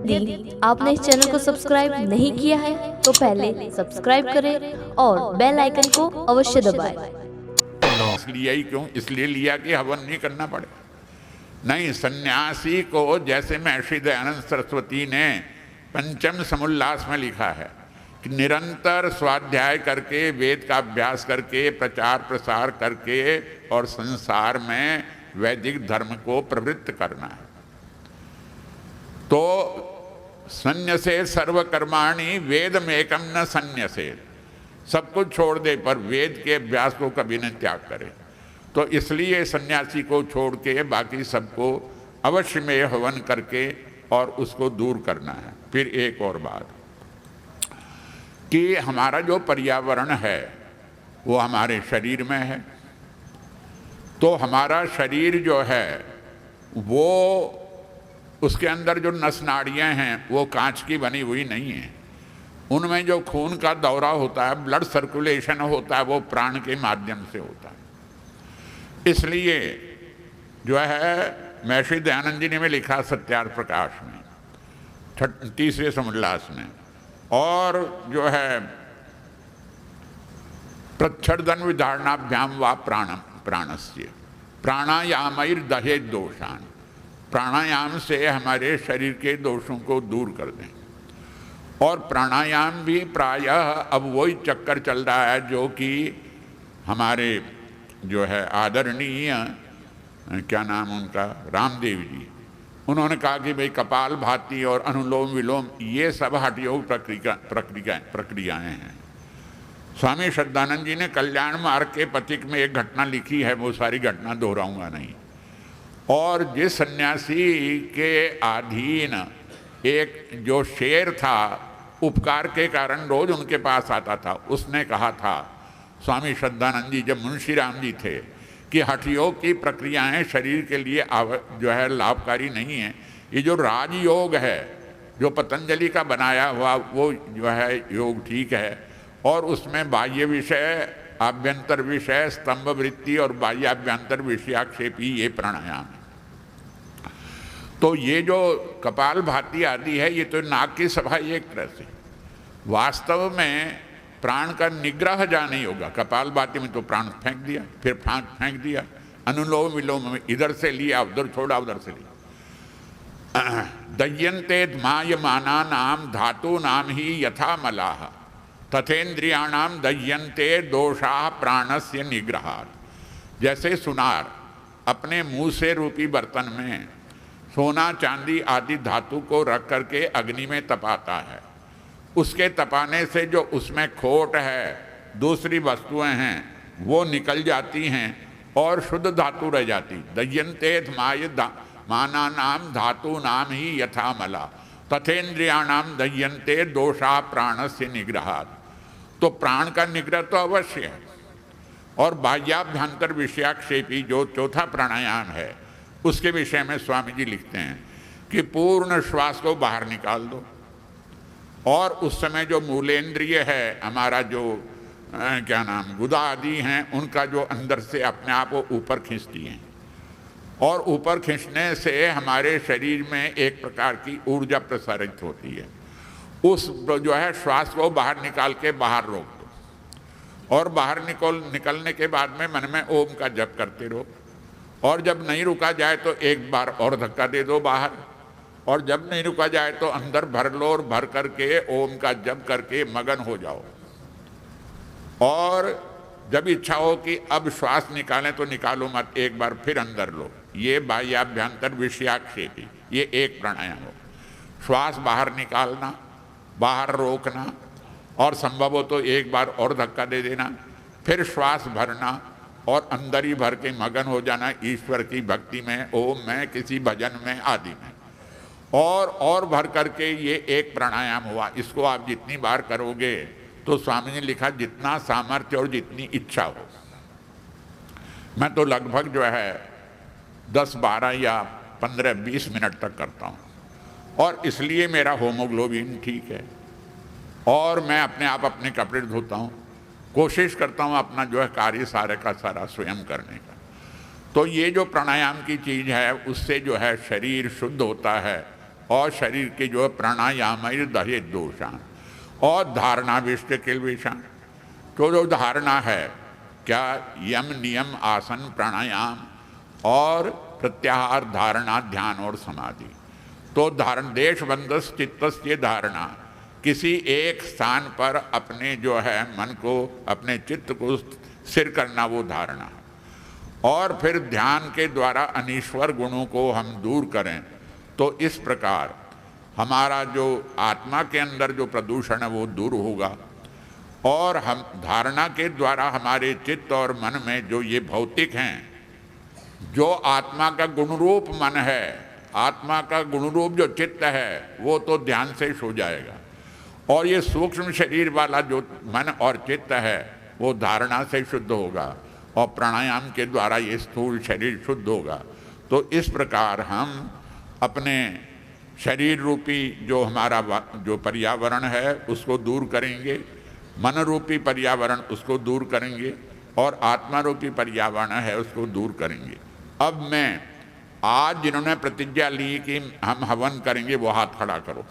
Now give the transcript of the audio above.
यदि आपने इस चैनल को सब्सक्राइब नहीं किया है तो पहले सब्सक्राइब करें और बेल आइकन को अवश्य दबाएं। इसलिए ही क्यों? इसलिए लिया कि हवन नहीं करना पड़े। नहीं, सन्यासी को जैसे महर्षि दयानंद सरस्वती ने पंचम समुल्लास में लिखा है कि निरंतर स्वाध्याय करके, वेद का अभ्यास करके, प्रचार प्रसार करके और संसार में वैदिक धर्म को प्रवृत्त करना है। तो संन्यसे सर्वकर्माणि वेदमेकं न संन्यसेत्, सब कुछ छोड़ दे पर वेद के अभ्यास को कभी न त्याग करे। तो इसलिए सन्यासी को छोड़ के बाकी सबको अवश्य में हवन करके और उसको दूर करना है। फिर एक और बात कि हमारा जो पर्यावरण है वो हमारे शरीर में है। तो हमारा शरीर जो है वो, उसके अंदर जो नस नाड़ियाँ हैं वो कांच की बनी हुई नहीं है। उनमें जो खून का दौरा होता है, ब्लड सर्कुलेशन होता है, वो प्राण के माध्यम से होता है। इसलिए जो है महर्षि दयानंद जी ने में लिखा सत्यार्थ प्रकाश में 30वें समुल्लास में, और जो है प्रच्छर्दन विधारणाभ्याम व प्राणस्य प्राणायामैर दहेज दोषान, प्राणायाम से हमारे शरीर के दोषों को दूर कर दें। और प्राणायाम भी प्रायः अब वही चक्कर चल रहा है जो कि हमारे जो है आदरणीय, क्या नाम उनका, रामदेव जी, उन्होंने कहा कि भाई कपाल भाती और अनुलोम विलोम ये सब हठयोग प्रक्रियाएं हैं। स्वामी श्रद्धानंद जी ने कल्याण मार्ग के पथिक में एक घटना लिखी है, वो सारी घटना दोहराऊंगा नहीं। और जिस सन्यासी के अधीन एक जो शेर था, उपकार के कारण रोज उनके पास आता था, उसने कहा था स्वामी श्रद्धानंद जी जब मुंशी राम जी थे कि हठयोग की प्रक्रियाएं शरीर के लिए जो है लाभकारी नहीं है। ये जो राजयोग है, जो पतंजलि का बनाया हुआ, वो जो है योग ठीक है, और उसमें बाह्य विषय, आभ्यंतर विषय, स्तंभ वृत्ति और बाह्याभ्यंतर विषयाक्षेपी ये प्राणायाम है। तो ये जो कपाल भाती आदि है, ये तो नाक की सफाई एक तरह से। वास्तव में प्राण का निग्रह जहाँ नहीं होगा, कपाल भाती में तो प्राण फेंक दिया, फिर फेंक दिया, अनुलोम विलोम में इधर से लिया, उधर छोड़ा, उधर से लिया। दह्यन्ते मायमाना नाम धातु नाम ही यथा मलाह तथेन्द्रियाणाम दह्यन्ते दोषाः प्राणस्य निग्रहात्। जैसे सुनार अपने मुंह से रूपी बर्तन में सोना चांदी आदि धातु को रख करके अग्नि में तपाता है, उसके तपाने से जो उसमें खोट है, दूसरी वस्तुएं हैं, वो निकल जाती हैं और शुद्ध धातु रह जाती। दह्यन्ते माना नाम धातु नाम ही यथा मला तथेन्द्रियाणाम दह्यन्ते दोषा प्राणस्य निग्रहात्। तो प्राण का निग्रह तो अवश्य है। और बाह्याभ्यंतर विषयाक्षेपी जो चौथा प्राणायाम है, उसके विषय में स्वामी जी लिखते हैं कि पूर्ण श्वास को बाहर निकाल दो, और उस समय जो मूलेंद्रिय है, हमारा जो क्या नाम, गुदा आदि हैं, उनका जो अंदर से अपने आप को ऊपर खींचती हैं, और ऊपर खींचने से हमारे शरीर में एक प्रकार की ऊर्जा प्रसारित होती है। उस जो है श्वास को बाहर निकाल के बाहर रोक दो, और बाहर निकलने के बाद में मन में ओम का जप करते रहो। और जब नहीं रुका जाए तो एक बार और धक्का दे दो बाहर, और जब नहीं रुका जाए तो अंदर भर लो, और भर करके ओम का जप करके मगन हो जाओ। और जब इच्छा हो कि अब श्वास निकालें तो निकालो मत, एक बार फिर अंदर लो। ये बाह्याभ्यंतर विषयाक्षेपी, ये एक प्राणायाम हो। श्वास बाहर निकालना, बाहर रोकना, और संभव हो तो एक बार और धक्का दे देना, फिर श्वास भरना और अंदर ही भर के मगन हो जाना ईश्वर की भक्ति में, ओम में, किसी भजन में आदि में, और भर करके ये एक प्राणायाम हुआ। इसको आप जितनी बार करोगे तो स्वामी ने लिखा जितना सामर्थ्य और जितनी इच्छा हो। मैं तो लगभग जो है 10, 12 या 15, 20 मिनट तक करता हूँ, और इसलिए मेरा होमोग्लोबिन ठीक है, और मैं अपने आप अपने कपड़े धोता हूँ, कोशिश करता हूँ अपना जो है कार्य सारे का सारा स्वयं करने का। तो ये जो प्राणायाम की चीज़ है उससे जो है शरीर शुद्ध होता है और शरीर के जो प्राणायाम दहे दोषान और धारणा विष्ट किलविषान। तो जो धारणा है क्या यम नियम आसन प्राणायाम और प्रत्याहार धारणा ध्यान और समाधि। तो धारण देशबंधस चित्तस्य धारणा, किसी एक स्थान पर अपने जो है मन को अपने चित्त को स्थिर करना वो धारणा है। और फिर ध्यान के द्वारा अनीश्वर गुणों को हम दूर करें तो इस प्रकार हमारा जो आत्मा के अंदर जो प्रदूषण है वो दूर होगा। और हम धारणा के द्वारा हमारे चित्त और मन में जो ये भौतिक हैं, जो आत्मा का गुणरूप मन है, आत्मा का गुणरूप जो चित्त है वो तो ध्यान से सो जाएगा। और ये सूक्ष्म शरीर वाला जो मन और चित्त है वो धारणा से शुद्ध होगा और प्राणायाम के द्वारा ये स्थूल शरीर शुद्ध होगा। तो इस प्रकार हम अपने शरीर रूपी जो हमारा जो पर्यावरण है उसको दूर करेंगे, मन रूपी पर्यावरण उसको दूर करेंगे और आत्मा रूपी पर्यावरण है उसको दूर करेंगे। अब मैं आज जिन्होंने प्रतिज्ञा ली कि हम हवन करेंगे वो हाथ खड़ा करो।